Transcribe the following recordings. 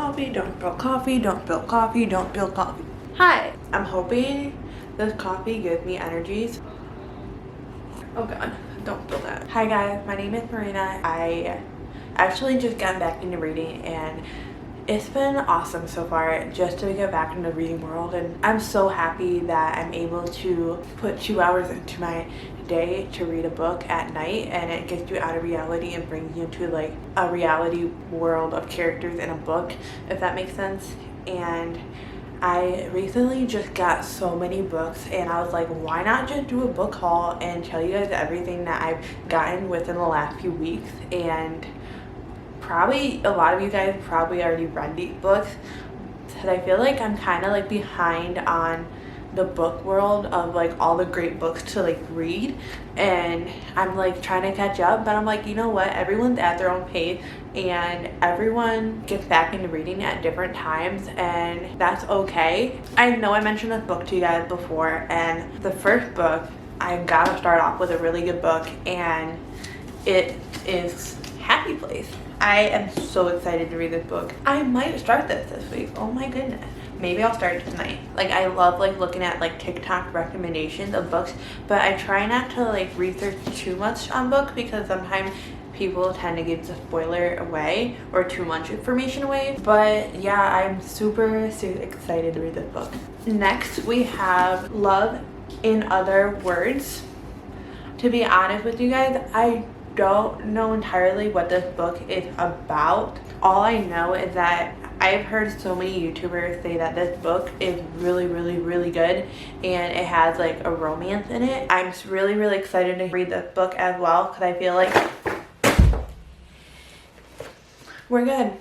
coffee, don't spill coffee, don't spill coffee, don't spill coffee. Hi, I'm hoping this coffee gives me energies. Oh god, don't spill that. Hi guys, my name is Marina. I actually just got back into reading and it's been awesome so far just to get back into the reading world, and I'm so happy that I'm able to put 2 hours into my day to read a book at night, and it gets you out of reality and brings you into like a reality world of characters in a book, if that makes sense. And I recently just got so many books and I was like, why not just do a book haul and tell you guys everything that I've gotten within the last few weeks. And probably a lot of you guys probably already read these books, because I feel like I'm kind of like behind on the book world of like all the great books to like read, and I'm like trying to catch up, but I'm like, you know what, everyone's at their own pace and everyone gets back into reading at different times, and that's okay. I know I mentioned this book to you guys before, and the first book, I gotta start off with a really good book, and it is Happy Place. I am so excited to read this book. I might start this week. Oh my goodness. Maybe I'll start it tonight. Like, I love like looking at like TikTok recommendations of books, but I try not to like research too much on books because sometimes people tend to give the spoiler away or too much information away. But yeah, I'm super excited to read this book. Next, we have Love in Other Words. To be honest with you guys, I don't know entirely what this book is about. All I know is that I've heard so many YouTubers say that this book is really good, and it has like a romance in it. I'm really excited to read this book as well, because I feel like we're good.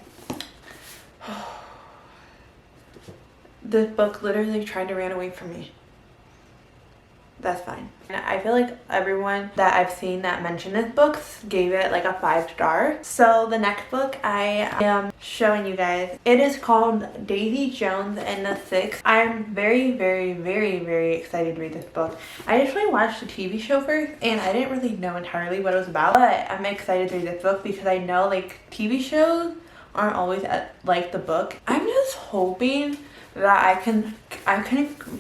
This book literally tried to run away from me. That's fine. And I feel like everyone that I've seen that mentioned this book gave it like a 5-star. So the next book I am showing you guys, it is called Daisy Jones and the Six. I'm very excited to read this book. I actually watched the TV show first and I didn't really know entirely what it was about, but I'm excited to read this book because I know like TV shows aren't always like the book. I'm just hoping that I can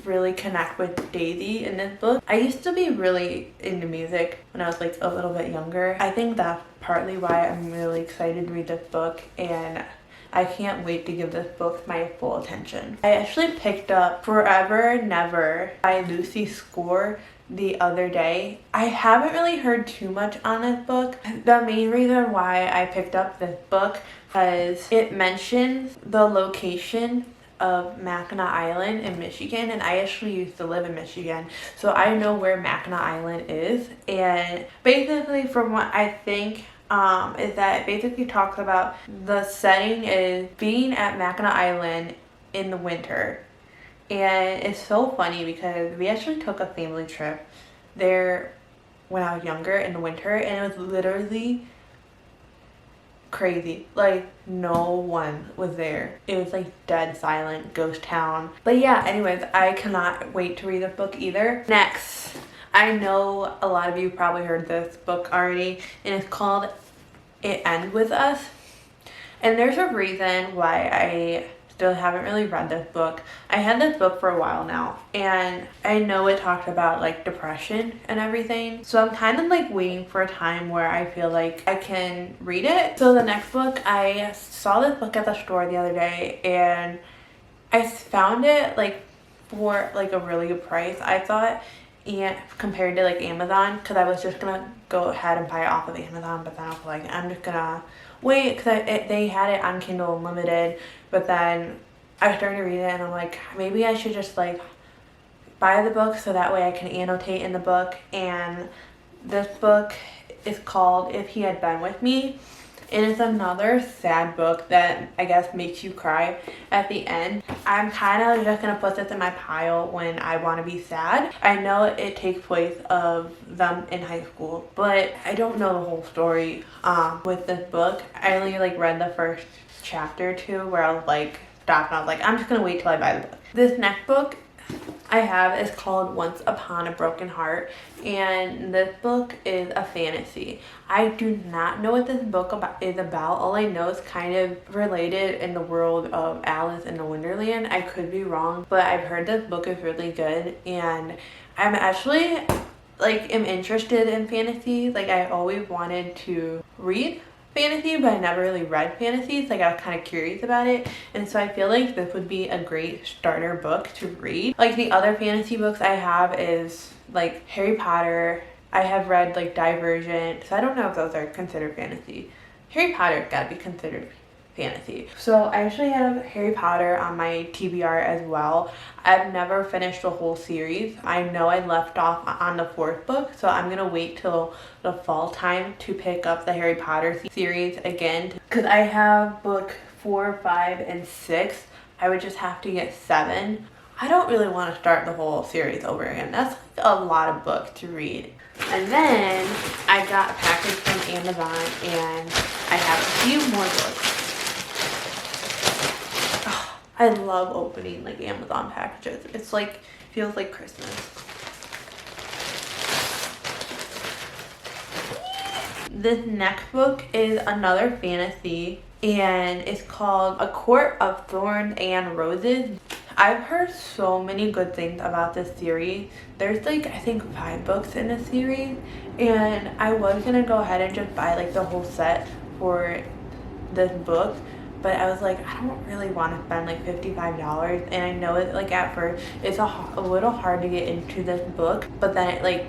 really connect with Daisy in this book. I used to be really into music when I was like a little bit younger. I think that's partly why I'm really excited to read this book, and I can't wait to give this book my full attention. I actually picked up Forever Never by Lucy Score the other day. I haven't really heard too much on this book. The main reason why I picked up this book is it mentions the location of Mackinac Island in Michigan, and I actually used to live in Michigan, so I know where Mackinac Island is. And basically from what I think is that it basically talks about the setting is being at Mackinac Island in the winter. And it's so funny because we actually took a family trip there when I was younger in the winter, and it was literally crazy. Like, no one was there. It was like dead silent, ghost town. But yeah, anyways, I cannot wait to read this book either. Next, I know a lot of you probably heard this book already, and it's called It Ends With Us. And there's a reason why I still haven't really read this book. I had this book for a while now, and I know it talked about like depression and everything, so I'm kind of like waiting for a time where I feel like I can read it. So the next book, I saw this book at the store the other day, and I found it like for like a really good price, I thought, and compared to like Amazon, because I was just gonna go ahead and buy it off of Amazon, but then I was like, I'm just gonna wait, because they had it on Kindle Unlimited. But then I started to read it and I'm like, maybe I should just like buy the book so that way I can annotate in the book. And this book is called If He Had Been With Me, and it's another sad book that I guess makes you cry at the end. I'm kind of just gonna put this in my pile when I want to be sad. I know it takes place of them in high school, but I don't know the whole story with this book. I only like read the first chapter or two where I was like stopped and I was like, I'm just gonna wait till I buy the book. This next book, I have is called Once Upon a Broken Heart, and this book is a fantasy. I do not know what this book is about. All I know is kind of related in the world of Alice in the Wonderland. I could be wrong, but I've heard this book is really good, and I'm actually am interested in fantasy. Like, I always wanted to read fantasy, but I never really read fantasies. Like, I was kind of curious about it, and so I feel like this would be a great starter book to read. Like, the other fantasy books I have is like Harry Potter. I have read like Divergent, so I don't know if those are considered fantasy. Harry Potter's gotta be considered fantasy. So I actually have Harry Potter on my TBR as well. I've never finished the whole series. I know I left off on the 4th book, so I'm gonna wait till the fall time to pick up the Harry Potter series again, because I have book 4, 5, and 6. I would just have to get 7. I don't really want to start the whole series over again. That's like a lot of books to read. And then I got a package from Amazon, and I have a few more books. I love opening like Amazon packages. It's like, feels like Christmas. This next book is another fantasy, and it's called A Court of Thorns and Roses. I've heard so many good things about this series. There's like, I think 5 books in the series, and I was gonna go ahead and just buy like the whole set for this book, but I was like, I don't really want to spend like $55, and I know it like at first it's a little hard to get into this book, but then it like,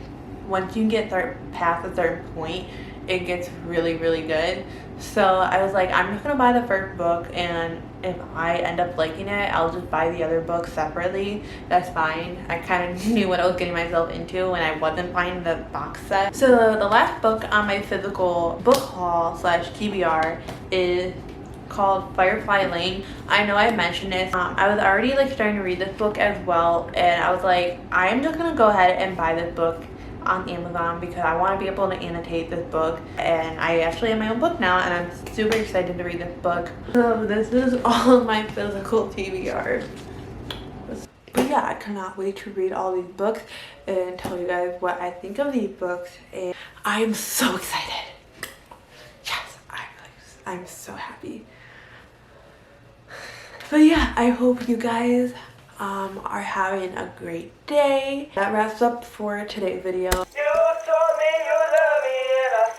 once you get past a certain point, it gets really good. So I was like, I'm just gonna buy the first book, and if I end up liking it, I'll just buy the other book separately. That's fine. I kind of knew what I was getting myself into when I wasn't buying the box set. So the last book on my physical book haul / TBR is called Firefly Lane. I know I mentioned this. I was already like starting to read this book as well, and I was like, I'm just gonna go ahead and buy this book on Amazon because I want to be able to annotate this book, and I actually have my own book now, and I'm super excited to read this book. So this is all of my physical TBR. But yeah, I cannot wait to read all these books and tell you guys what I think of these books, and I'm so excited. Yes, I'm so happy. But yeah, I hope you guys are having a great day. That wraps up for today's video.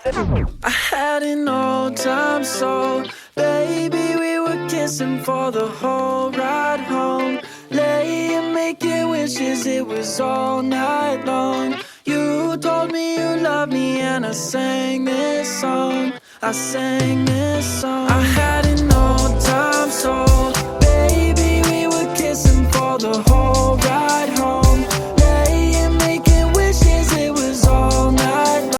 I had an old time soul, baby, we were kissing for the whole ride home, laying making wishes, it was all night long. You told me you loved me and I sang this song, I sang this song.